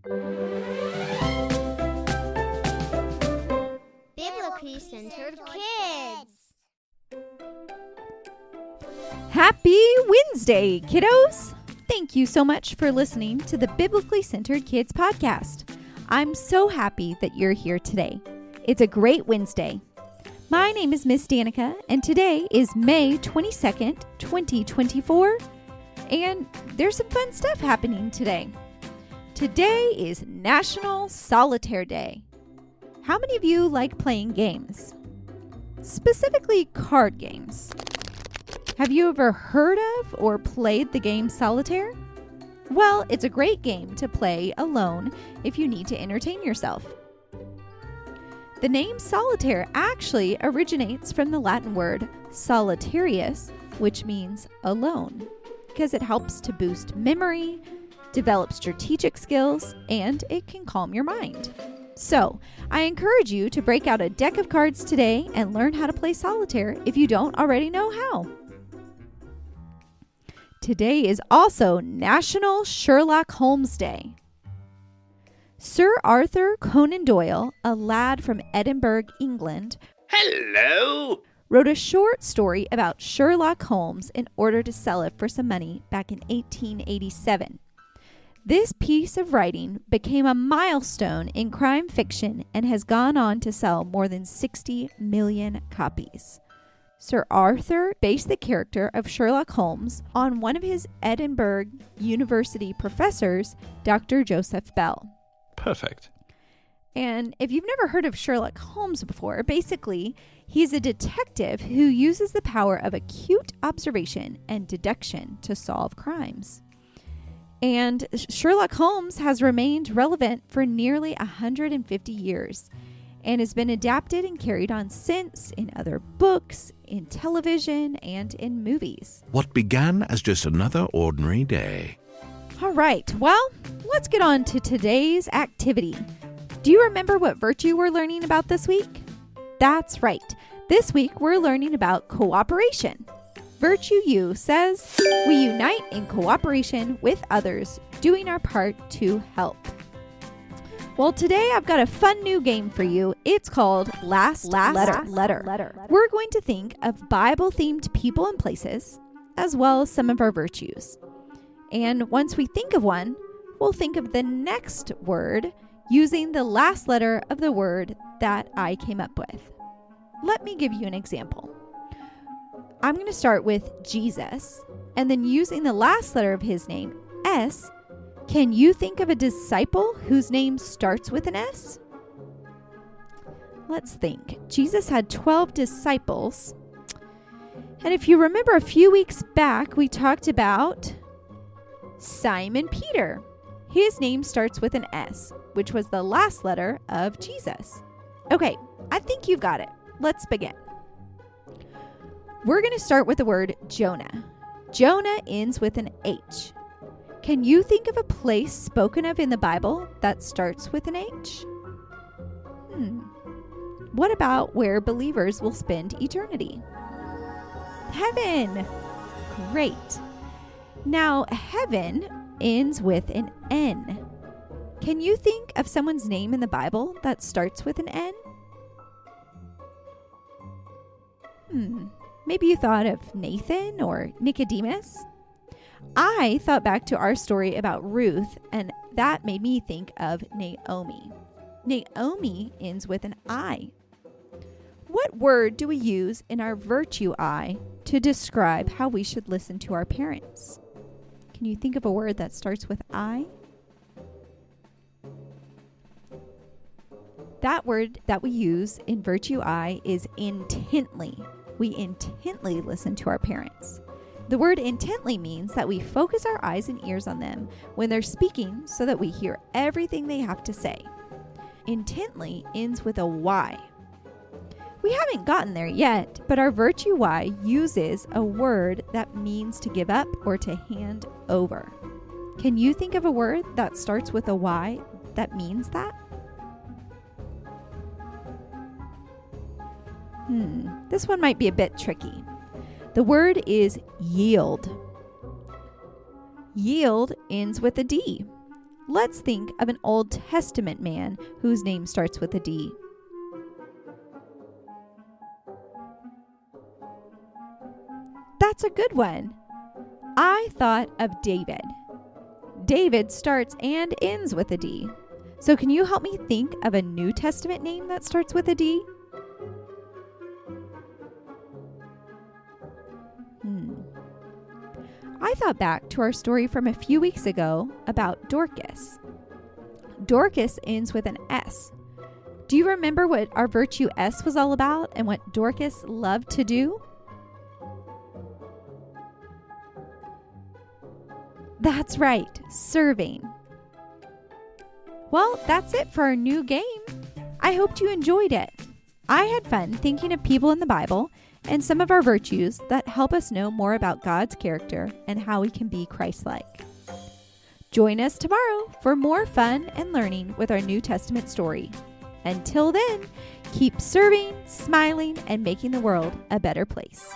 Biblically Centered Kids. Happy Wednesday, kiddos! Thank you so much for listening to the Biblically Centered Kids podcast. I'm so happy that you're here today. It's a great Wednesday. My name is Miss Danika, and today is May 22nd, 2024, and there's some fun stuff happening today. Today is National Solitaire Day. How many of you like playing games? Specifically card games. Have you ever heard of or played the game Solitaire? Well, it's a great game to play alone if you need to entertain yourself. The name solitaire actually originates from the Latin word solitarius, which means alone, because it helps to boost memory, develop strategic skills, and it can calm your mind. So, I encourage you to break out a deck of cards today and learn how to play solitaire if you don't already know how. Today is also National Sherlock Holmes Day. Sir Arthur Conan Doyle, a lad from Edinburgh, England, wrote a short story about Sherlock Holmes in order to sell it for some money back in 1887. This piece of writing became a milestone in crime fiction and has gone on to sell more than 60 million copies. Sir Arthur based the character of Sherlock Holmes on one of his Edinburgh University professors, Dr. Joseph Bell. Perfect. And if you've never heard of Sherlock Holmes before, basically, he's a detective who uses the power of acute observation and deduction to solve crimes. And Sherlock Holmes has remained relevant for nearly 150 years and has been adapted and carried on since in other books, in television, and in movies. What began as just another ordinary day. All right, well, let's get on to today's activity. Do you remember what virtue we're learning about this week? That's right. This week we're learning about cooperation. Virtue U says, we unite in cooperation with others, doing our part to help. Well, today I've got a fun new game for you. It's called Last Letter. We're going to think of Bible-themed people and places, as well as some of our virtues. And once we think of one, we'll think of the next word using the last letter of the word that I came up with. Let me give you an example. I'm going to start with Jesus, and then using the last letter of his name, S. Can you think of a disciple whose name starts with an S? Let's think. Jesus had 12 disciples. And if you remember a few weeks back, we talked about Simon Peter. His name starts with an S, which was the last letter of Jesus. Okay, I think you've got it. Let's begin. We're going to start with the word Jonah. Jonah ends with an H. Can you think of a place spoken of in the Bible that starts with an H? What about where believers will spend eternity? Heaven. Great. Now, heaven ends with an N. Can you think of someone's name in the Bible that starts with an N? Maybe you thought of Nathan or Nicodemus. I thought back to our story about Ruth, and that made me think of Naomi. Naomi ends with an I. What word do we use in our virtue I to describe how we should listen to our parents? Can you think of a word that starts with I? That word that we use in virtue I is intently. We intently listen to our parents. The word intently means that we focus our eyes and ears on them when they're speaking so that we hear everything they have to say. Intently ends with a Y. We haven't gotten there yet, but our virtue Y uses a word that means to give up or to hand over. Can you think of a word that starts with a Y that means that? This one might be a bit tricky. The word is yield. Yield ends with a D. Let's think of an Old Testament man whose name starts with a D. That's a good one. I thought of David. David starts and ends with a D. So can you help me think of a New Testament name that starts with a D? I thought back to our story from a few weeks ago about Dorcas. Dorcas ends with an S. Do you remember what our virtue S was all about and what Dorcas loved to do? That's right, serving. Well, that's it for our new game. I hoped you enjoyed it. I had fun thinking of people in the Bible and some of our virtues that help us know more about God's character and how we can be Christ-like. Join us tomorrow for more fun and learning with our New Testament story. Until then, keep serving, smiling, and making the world a better place.